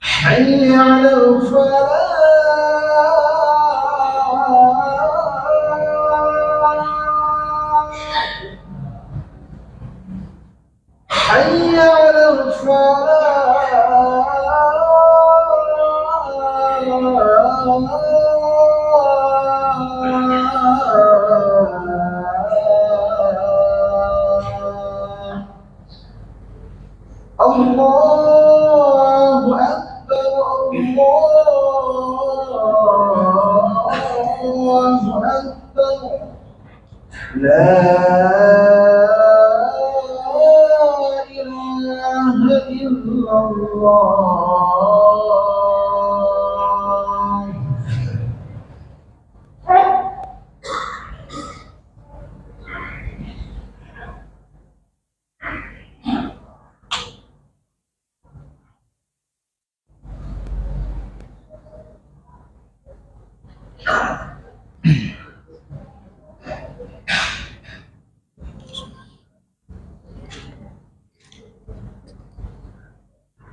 حي على الفلاح حي على الفلاح الله أكبر الله أكبر لا إله إلا الله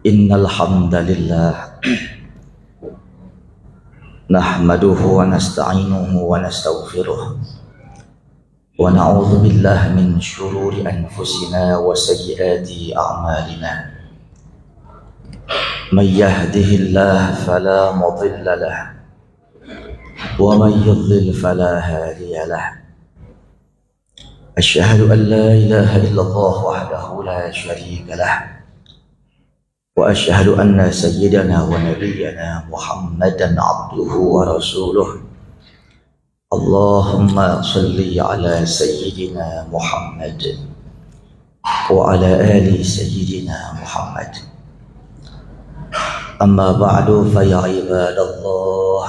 Innal hamdalillah nahmaduhu wa nasta'inuhu wa nastaghfiruh wa na'udzu billahi min shururi anfusina wa sayyiati a'malina may yahdihillahu fala mudilla lahu wa may yudlil fala hadiya lahu asyhadu an la ilaha illallah wahdahu la syarika lahu وأشهد أن سيدنا ونبينا محمدا عبده ورسوله اللهم صل على سيدنا محمد وعلى آل سيدنا محمد أما بعد فيا عباد الله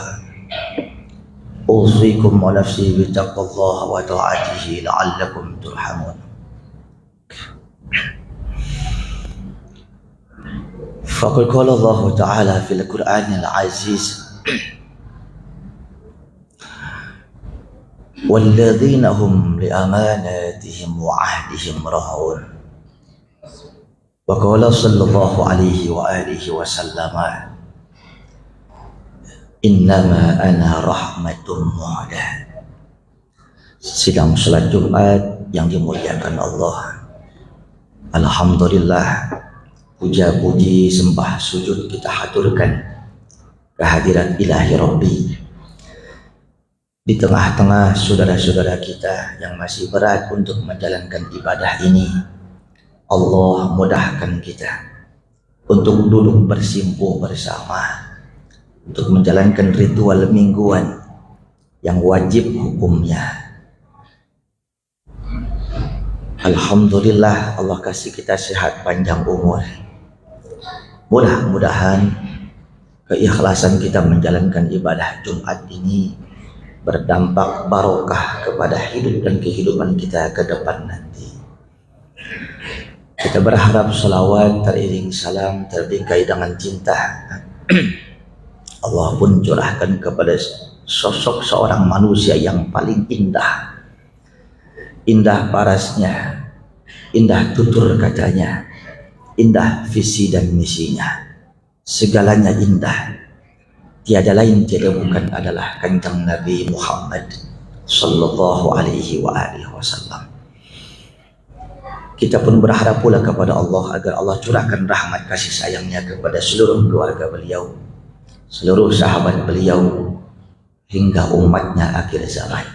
أوصيكم ونفسي بتقوى الله وطاعته لعلكم ترحمون فقد قال الله تعالى في القرآن العزيز والذين هم لأماناتهم وعهدهم راعون وقال صلى الله عليه وآله وسلم إنما أنا رحمة مهداة. Sidang salat Jumat yang dimuliakan Allah, alhamdulillah, puja-puji, sembah, sujud kita haturkan kehadirat ilahi Rabbi di tengah-tengah saudara-saudara kita yang masih berat untuk menjalankan ibadah ini. Allah mudahkan kita untuk duduk bersimpuh bersama untuk menjalankan ritual mingguan yang wajib hukumnya. Alhamdulillah, Allah kasih kita sehat panjang umur. Mudah-mudahan keikhlasan kita menjalankan ibadah Jumat ini berdampak barokah kepada hidup dan kehidupan kita ke depan nanti. Kita berharap salawat teriring salam terbingkai dengan cinta Allah pun curahkan kepada sosok seorang manusia yang paling indah. Indah parasnya, indah tutur katanya, indah visi dan misinya, segalanya indah. Tiada lain tiada bukan adalah Kanjeng Nabi Muhammad sallallahu alaihi wasallam. Kita pun berharap pula kepada Allah agar Allah curahkan rahmat kasih sayangnya kepada seluruh keluarga beliau, seluruh sahabat beliau, hingga umatnya akhir zaman.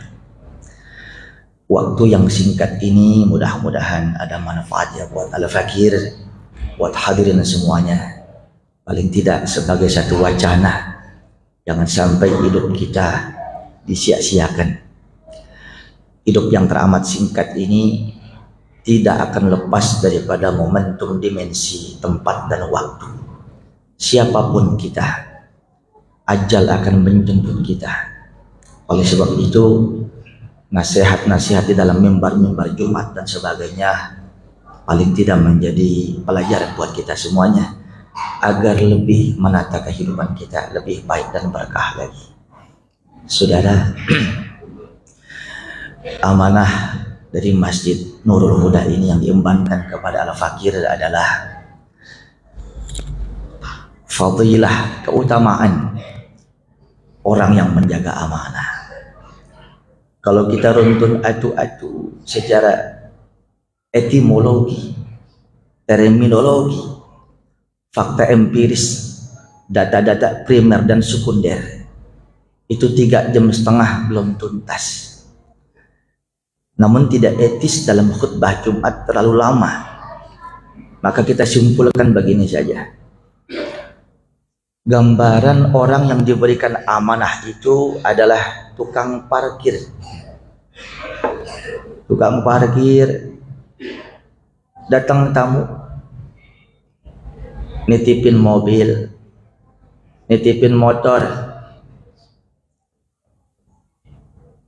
Waktu yang singkat ini mudah-mudahan ada manfaatnya buat al-fakir, buat hadirin semuanya. Paling tidak sebagai satu wacana, jangan sampai hidup kita disia-siakan. Hidup yang teramat singkat ini tidak akan lepas daripada momentum dimensi tempat dan waktu. Siapapun kita, ajal akan menjemput kita. Oleh sebab itu, nasihat-nasihat di dalam mimbar-mimbar Jumat dan sebagainya paling tidak menjadi pelajaran buat kita semuanya agar lebih menata kehidupan kita lebih baik dan berkah lagi. Saudara, amanah dari Masjid Nurul Huda ini yang diembankan kepada Al-Fakir adalah fadilah, keutamaan orang yang menjaga amanah. Kalau kita runtun atu-atu secara etimologi, terminologi, fakta empiris, data-data primer dan sekunder, itu 3,5 jam belum tuntas. Namun tidak etis dalam khutbah Jumat terlalu lama. Maka kita simpulkan begini saja. Gambaran orang yang diberikan amanah itu adalah tukang parkir. Tukang parkir, datang tamu, nitipin mobil, nitipin motor.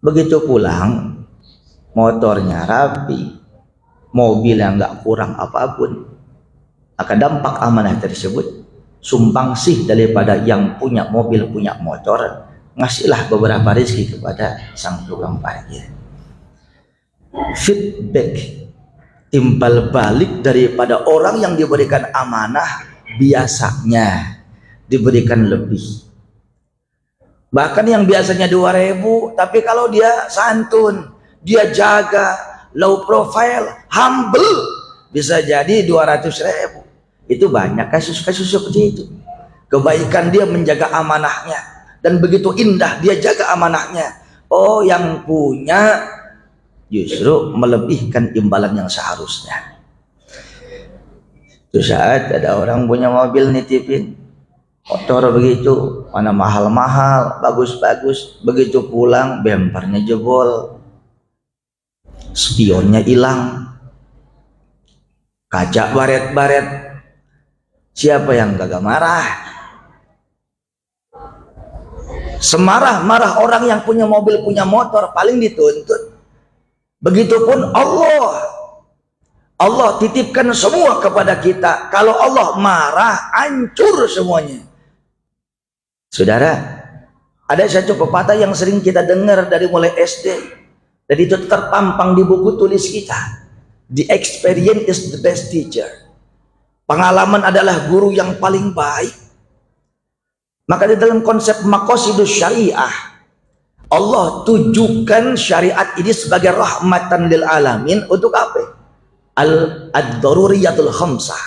Begitu pulang, motornya rapi, mobil yang nggak kurang apapun. Maka dampak amanah tersebut, sumbangsih daripada yang punya mobil, punya motor, ngasihlah beberapa rezeki kepada sang tukang parkir. Feedback, timbal balik daripada orang yang diberikan amanah biasanya diberikan lebih. Bahkan yang biasanya 2.000, tapi kalau dia santun, dia jaga, low profile, humble, bisa jadi 200.000. Itu banyak kasus-kasus seperti itu. Kebaikan dia menjaga amanahnya, dan begitu indah dia jaga amanahnya. Oh, yang punya justru melebihkan imbalan yang seharusnya. Itu saat ada orang punya mobil nitipin motor begitu, mana mahal-mahal, bagus-bagus, begitu pulang bempernya jebol, spionnya hilang, kaca baret-baret. Siapa yang gak marah? Semarah-marah orang yang punya mobil, punya motor, paling dituntut. Begitupun Allah titipkan semua kepada kita. Kalau Allah marah, hancur semuanya. Saudara, ada satu pepatah yang sering kita dengar dari mulai SD, dan itu terpampang di buku tulis kita. The experience is the best teacher. Pengalaman adalah guru yang paling baik. Maka di dalam konsep maqasidus syariah, Allah tujukan syariat ini sebagai rahmatan lil alamin untuk apa? Ad-daruriyatul khamsah.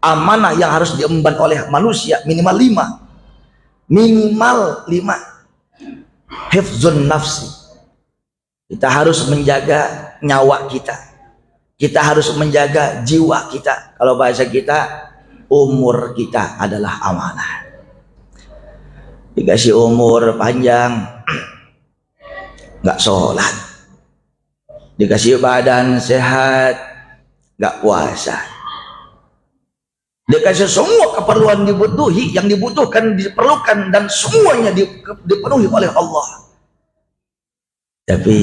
Amanah yang harus diemban oleh manusia minimal 5. Minimal 5. Hifzun nafsi. Kita harus menjaga nyawa kita. Kita harus menjaga jiwa kita. Kalau bahasa kita, umur kita adalah amanah. Dikasih umur panjang, nggak sholat. Dikasih badan sehat, nggak puasa. Dikasih semua keperluan yang dibutuhkan, diperlukan, dan semuanya dipenuhi oleh Allah. Tapi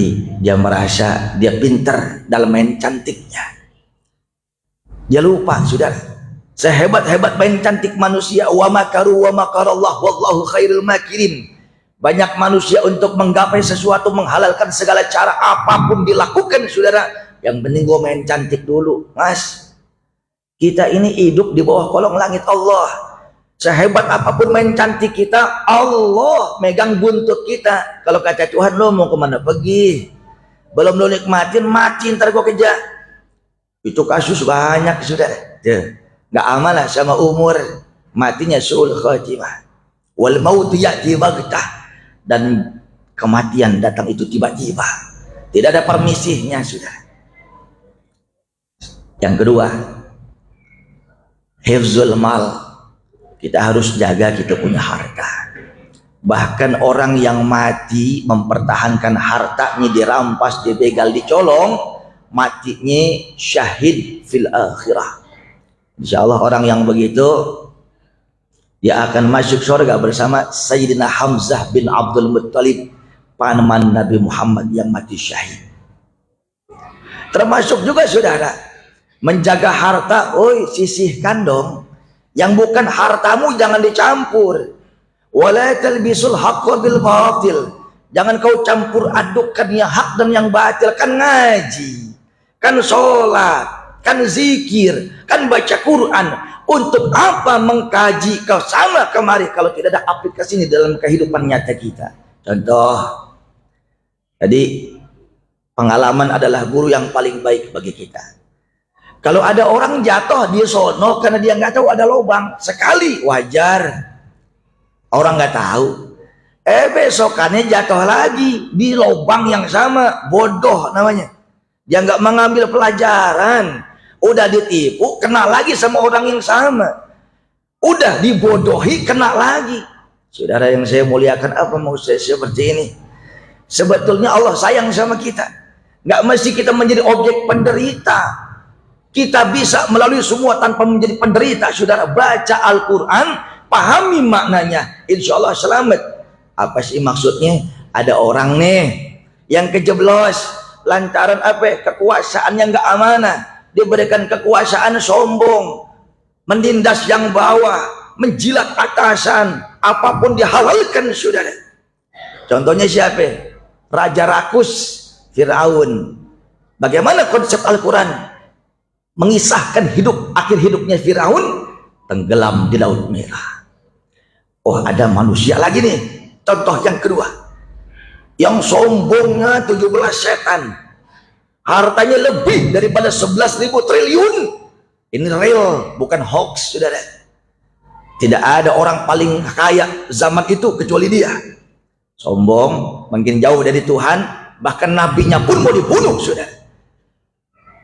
dia merasa dia pintar dalam main cantiknya. Dia lupa, saudara, sehebat-hebat main cantik manusia, wa makaru wa makarallah wallahu khairul makirin. Banyak manusia untuk menggapai sesuatu, menghalalkan segala cara, apapun dilakukan, saudara. Yang penting gue main cantik dulu, mas. Kita ini hidup di bawah kolong langit Allah. Sehebat apapun main cantik kita, Allah megang buntut kita. Kalau kata Tuhan, lo mau kemana pergi? Belum lo nikmatin, mati ntar gue kejar. Itu kasus banyak, saudara. Gak amal lah sama umur. Matinya su'ul khatimah. Wal mautu ya'ti baghtah. Dan kematian datang itu tiba-tiba. Tidak ada permisihnya, saudara. Yang kedua, hifzul mal. Kita harus jaga kita punya harta. Bahkan orang yang mati mempertahankan hartanya, dirampas, dibegal, dicolong, matinya syahid fil akhirah. Insya Allah orang yang begitu, dia akan masuk surga bersama Sayyidina Hamzah bin Abdul Muttalib, paman Nabi Muhammad yang mati syahid. Termasuk juga, saudara, menjaga harta. Oi, sisihkan dong. Yang bukan hartamu jangan dicampur. Wala talbisul haqqa bil batil. Jangan kau campur adukkan yang hak dan yang batil. Kan ngaji, kan sholat, kan zikir, kan baca Quran. Untuk apa mengkaji kau sama kemari kalau tidak ada aplikasinya dalam kehidupan nyata kita? Contoh, jadi pengalaman adalah guru yang paling baik bagi kita. Kalau ada orang jatuh dia sono karena dia nggak tahu ada lubang, sekali wajar, orang nggak tahu. Besokannya jatuh lagi di lubang yang sama, bodoh namanya. Dia nggak mengambil pelajaran. Udah ditipu, kena lagi sama orang yang sama. Udah dibodohi, kena lagi. Saudara yang saya muliakan, apa mau saya seperti ini? Sebetulnya Allah sayang sama kita. Nggak mesti kita menjadi objek penderita. Kita bisa melalui semua tanpa menjadi penderita. Saudara, baca Al-Quran, pahami maknanya, insya Allah selamat. Apa sih maksudnya? Ada orang nih yang kejeblos lantaran apa? Kekuasaannya nggak amanah. Diberikan kekuasaan sombong, menindas yang bawah, menjilat atasan, apapun dihalalkan, saudara. Contohnya siapa? Raja rakus Firaun. Bagaimana konsep Al-Quran mengisahkan akhir hidupnya Firaun? Tenggelam di Laut Merah. Oh, ada manusia lagi nih, contoh yang kedua, yang sombongnya 17 setan, hartanya lebih daripada 11.000 triliun. Ini real, bukan hoax, saudara. Tidak ada orang paling kaya zaman itu kecuali dia. Sombong, makin jauh dari Tuhan, bahkan nabinya pun mau dibunuh, saudara.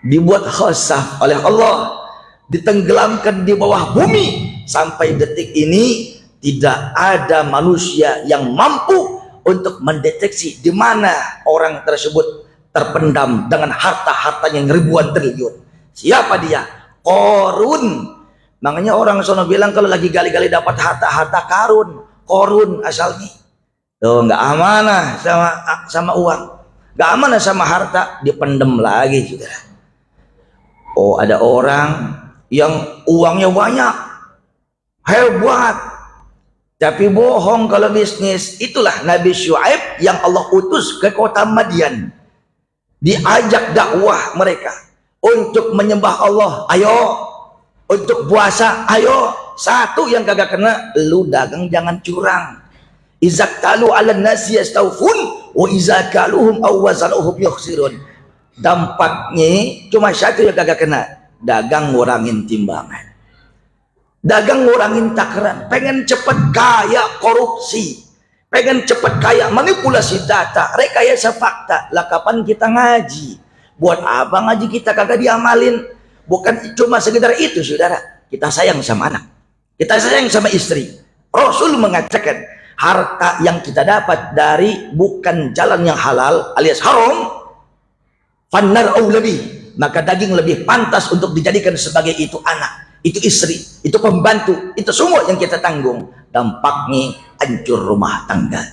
Dibuat khasaf oleh Allah, ditenggelamkan di bawah bumi. Sampai detik ini tidak ada manusia yang mampu untuk mendeteksi di mana orang tersebut terpendam dengan harta-hartanya yang ribuan triliun. Siapa dia? Korun. Makanya orang sono bilang kalau lagi gali-gali dapat harta karun, korun asalnya. Tuh nggak amanah sama uang, nggak amanah sama harta, dipendem lagi juga. Oh, ada orang yang uangnya banyak, hebat, tapi bohong kalau bisnis. Itulah Nabi Syuaib yang Allah utus ke kota Madian. Diajak dakwah mereka untuk menyembah Allah, ayo. Untuk puasa, ayo. Satu yang kagak kena, lu dagang jangan curang. Izaktalu ala nasi yastaufun wa izakaluhum aw wazaluhum yukhsirun. Dampaknya cuma satu yang kagak kena, dagang ngurangin timbangan, dagang ngurangin takaran. Pengen cepet kaya, korupsi. Pengen cepet kaya, manipulasi data, rekayasa fakta. Lah kapan kita ngaji? Buat apa ngaji kita kagak diamalin? Bukan cuma sekedar itu, saudara. Kita sayang sama anak, kita sayang sama istri. Rasul mengatakan harta yang kita dapat dari bukan jalan yang halal alias haram, fannar aulabi, maka daging lebih pantas untuk dijadikan sebagai itu anak, itu istri, itu pembantu, itu semua yang kita tanggung. Dampaknya hancur rumah tangga,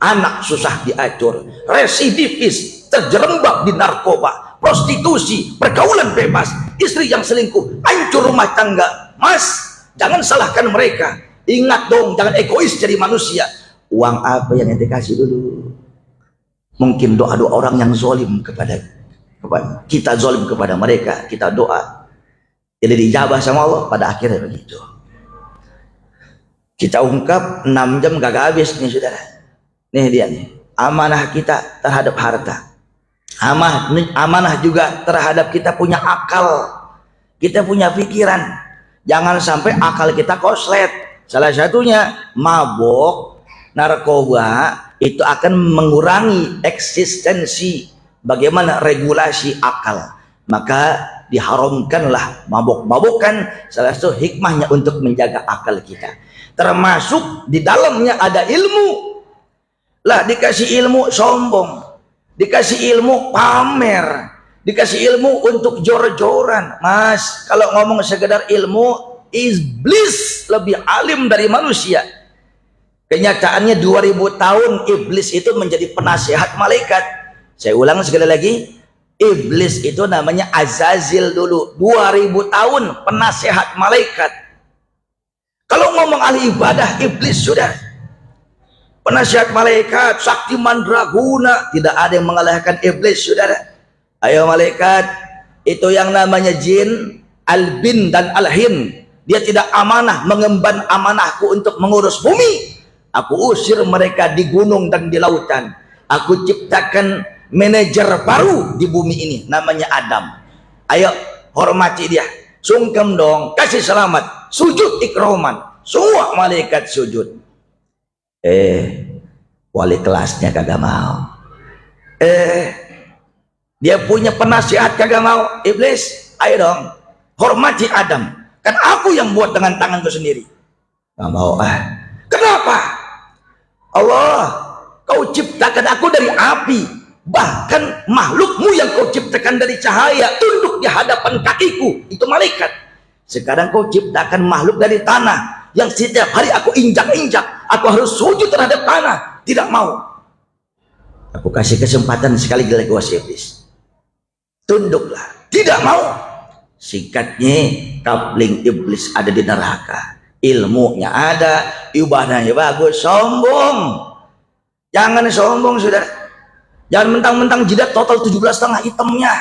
anak susah diatur, residivis, terjerembab di narkoba, prostitusi, pergaulan bebas, istri yang selingkuh, hancur rumah tangga. Mas, jangan salahkan mereka. Ingat dong, jangan egois jadi manusia. Uang apa yang ente kasih dulu? Mungkin doa-doa orang yang zalim kepada kita, zalim kepada mereka, kita doa jadi dijabah sama Allah, pada akhirnya begitu. Kita ungkap 6 jam gak habis nih, saudara. Nih dia nih, amanah kita terhadap harta, amanah juga terhadap kita punya akal, kita punya pikiran. Jangan sampai akal kita koslet. Salah satunya mabok, narkoba, itu akan mengurangi eksistensi bagaimana regulasi akal. Maka diharamkanlah mabok-mabokan, salah satu hikmahnya untuk menjaga akal kita. Termasuk di dalamnya ada ilmu. Lah dikasih ilmu sombong, dikasih ilmu pamer, dikasih ilmu untuk jor-joran. Mas, kalau ngomong sekedar ilmu, iblis lebih alim dari manusia. Kenyataannya 2000 tahun iblis itu menjadi penasihat malaikat. Saya ulang sekali lagi, iblis itu namanya Azazil dulu, 2000 tahun penasihat malaikat. Kalau ngomong ahli ibadah, iblis sudah penasihat malaikat, sakti mandraguna, tidak ada yang mengalahkan iblis, saudara. Ayo malaikat, itu yang namanya jin, al-bin dan al-hin. Dia tidak amanah, mengemban amanahku untuk mengurus bumi. Aku usir mereka di gunung dan di lautan. Aku ciptakan manajer baru di bumi ini, namanya Adam. Ayo hormati dia, sungkem dong, kasih selamat, sujud ikroman. Semua malaikat sujud. Wali kelasnya kagak mau. Dia punya penasihat kagak mau. Iblis, ayo dong, hormati Adam, kan aku yang buat dengan tanganku sendiri. Gak mau. Kenapa? Allah, kau ciptakan aku dari api, bahkan makhlukmu yang kau ciptakan dari cahaya tunduk di hadapan kakiku, itu malaikat. Sekarang kau ciptakan makhluk dari tanah yang setiap hari aku injak-injak, aku harus sujud terhadap tanah. Tidak mau. Aku kasih kesempatan sekali lagi was iblis, tunduklah. Tidak mau. Singkatnya, kapling iblis ada di neraka, ilmunya ada, ibadahnya bagus. Sombong, jangan sombong saudara. Jangan mentang-mentang jidat total 17,5 hitamnya,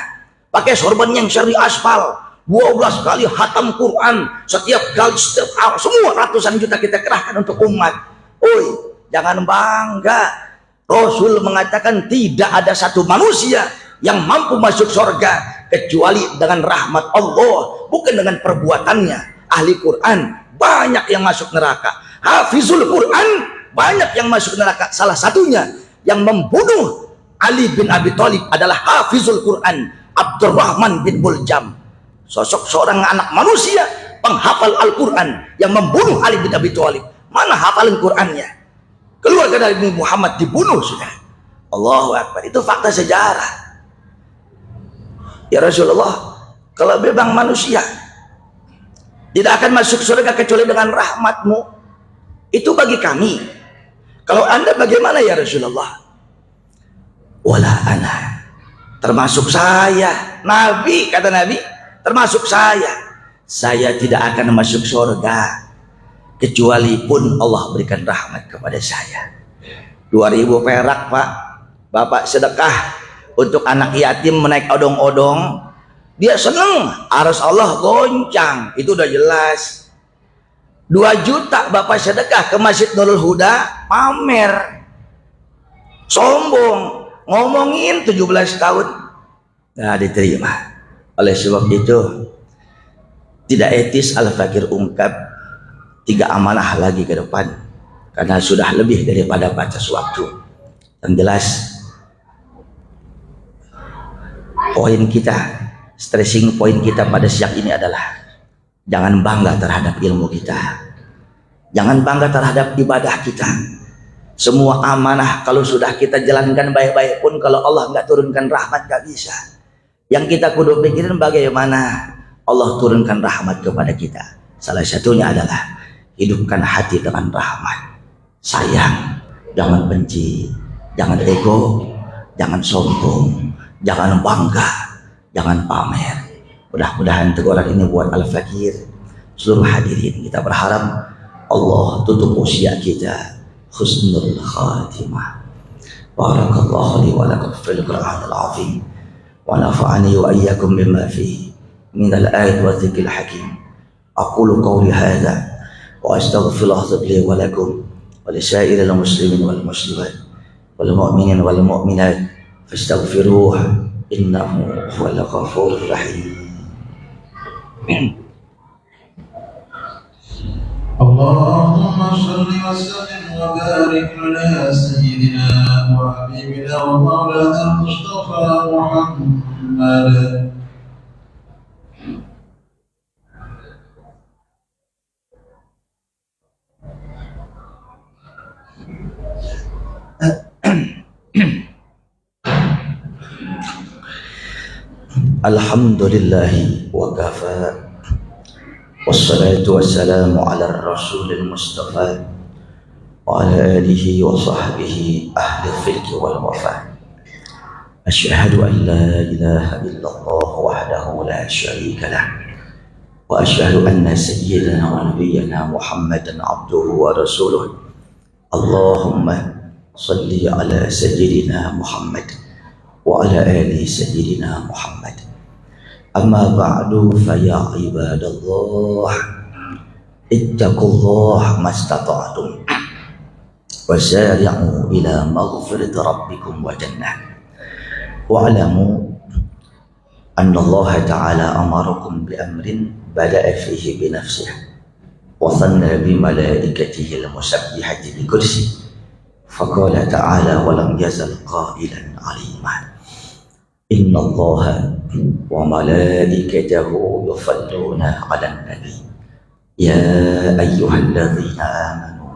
pakai sorban yang syari aspal, 12 kali hatam Quran, setiap semua ratusan juta kita kerahkan untuk umat. Jangan bangga. Rasul mengatakan tidak ada satu manusia yang mampu masuk surga kecuali dengan rahmat Allah, bukan dengan perbuatannya. Ahli Quran banyak yang masuk neraka, hafizul Quran banyak yang masuk neraka. Salah satunya yang membunuh Ali bin Abi Thalib adalah hafizul Quran, Abdurrahman bin Muljam. Sosok seorang anak manusia penghafal Al-Quran yang membunuh Ali bin Abi Thalib. Mana hafalan Qurannya? Keluarga Nabi Muhammad dibunuh sudah. Allahu Akbar. Itu fakta sejarah. Ya Rasulullah, kalau memang manusia tidak akan masuk surga kecuali dengan rahmatmu, itu bagi kami. Kalau anda bagaimana ya Rasulullah? Wala ana, termasuk saya. Nabi, kata Nabi, termasuk saya tidak akan masuk surga kecuali pun Allah berikan rahmat kepada saya. 2.000 perak Pak, Bapak sedekah untuk anak yatim menaik odong-odong, dia seneng, arus Allah goncang, itu udah jelas. 2 juta Bapak sedekah ke Masjid Nurul Huda, pamer, sombong, ngomongin 17 tahun nggak diterima. Oleh sebab itu tidak etis Al-Fakir ungkap 3 amanah lagi ke depan, karena sudah lebih daripada batas waktu. Yang jelas poin kita, stressing poin kita pada siang ini adalah jangan bangga terhadap ilmu kita, jangan bangga terhadap ibadah kita. Semua amanah kalau sudah kita jalankan baik-baik pun, kalau Allah nggak turunkan rahmat nggak bisa. Yang kita kudu pikirin bagaimana Allah turunkan rahmat kepada kita. Salah satunya adalah hidupkan hati dengan rahmat, sayang, jangan benci, jangan ego, jangan sombong, jangan bangga, jangan pamer. Mudah-mudahan teguran ini buat Al-Fakir, seluruh hadirin. Kita berharap Allah tutup usia kita husnul khatimah. Barakallahu li wa lakum fil Qur'anil azim wa nafa'ani wa iyyakum bima fihi min al-ayat wa dzikril hakim. Aqulu qawli hadza wa astaghfirullah li wa lakum wa li sa'iril muslimin wal muslimat wal mu'minin wal mu'minat fastaghfiruhu innahu huwal ghafurur rahim. Allahumma shalli wa sallim wa barik ala sayyidina wa habibina wa maulana Mustafa Muhammad. Alhamdulillahi wa kafa, wassalatu wassalamu ala rasulil mustafa wa ala alihi wa sahbihi ahli filki wal wafa. Asyhadu an la ilaha illallah wahdahu la syarika lah, wa asyhadu anna sayyidina wa nabiyyana Muhammadan abduhu wa rasuluh. Allahumma صل على سيدنا محمد وعلى آل سيدنا محمد. أما بعد فيا عباد الله اتقوا الله ما استطعتم وسارعوا إلى مغفرة ربكم وجنة. واعلموا أن الله تعالى أمركم بأمر بدأ فيه بنفسه وثنى بملائكته المسبحة بكرسي، فقال تعالى ولم يزل قائلا عليما إن الله وملائكته يصلون على النبي يا أيها الذين آمنوا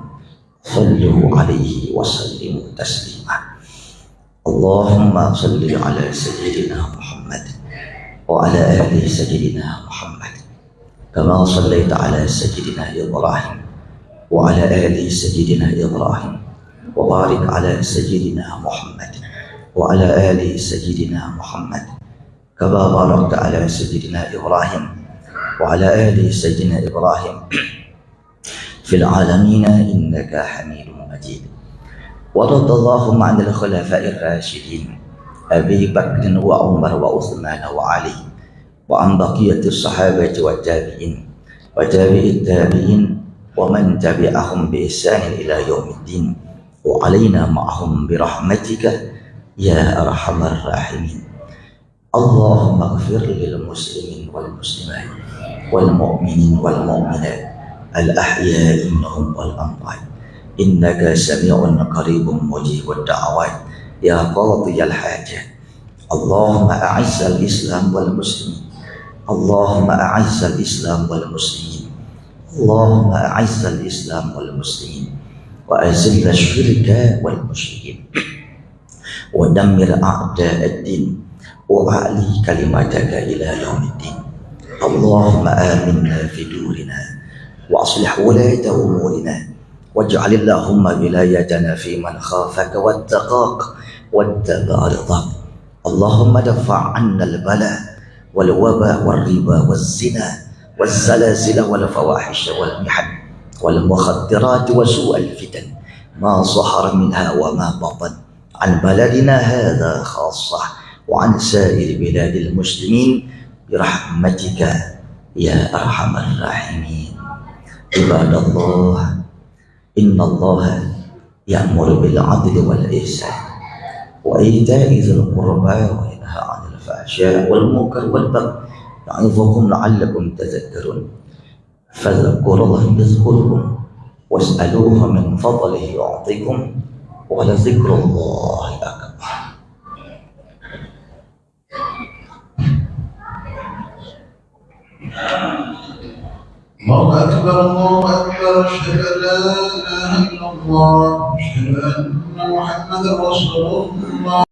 صلوا عليه وسلموا تسليما. اللهم صل على سيدنا محمد وعلى آل سيدنا محمد كما صليت على سيدنا إبراهيم وعلى آل سيدنا إبراهيم، وبارك على سيدنا محمد وعلى آل سيدنا محمد كما باركت على سيدنا إبراهيم وعلى آل سيدنا إبراهيم في العالمين إنك حميد مجيد. ورضي اللهم عن الخلفاء الراشدين أبي بكر وعمر وعثمان وعلي، وعن بقية الصحابة والتابعين وتابع التابعين ومن تبعهم بإحسان إلى يوم الدين، وعلينا معهم برحمتك يا أرحم الراحمين. اللهم اغفر للمسلمين والمسلمات والمؤمنين والمؤمنات الأحياء منهم والأموات إنك سميع قريب مجيب الدعوات يا قاضي الحاجات. اللهم أعز الإسلام والمسلمين، اللهم أعز الإسلام والمسلمين، اللهم أعز الإسلام والمسلمين، وأذل الشرك والمشركين، ودمر أعداء الدين، وأعلي كلمتك إلى يوم الدين. اللهم آمنا في دورنا وأصلح ولاة أمورنا، واجعل اللهم ولايتنا في من خافك واتقاك واتبع رضاك. اللهم دفع عنا البلاء والوباء والربا والزنا والزلازل والفواحش والمحن والمخدرات وسوء الفتن ما ظهر منها وما بطن عن بلدنا هذا خاصة وعن سائر بلاد المسلمين برحمتك يا أرحم الراحمين. عباد الله إن الله يأمر بالعدل والإحسان وإيتاء ذي القربى وينهى عن الفحشاء والمنكر والبغي يعظكم لعلكم تذكرون. فاذكروا الله يذكركم واسألوه من فضله يعطيكم ولذكر الله أكبر. الله أكبر الله أكبر، أشهد أن لا إله إلا الله، أشهد أن محمدا رسول الله.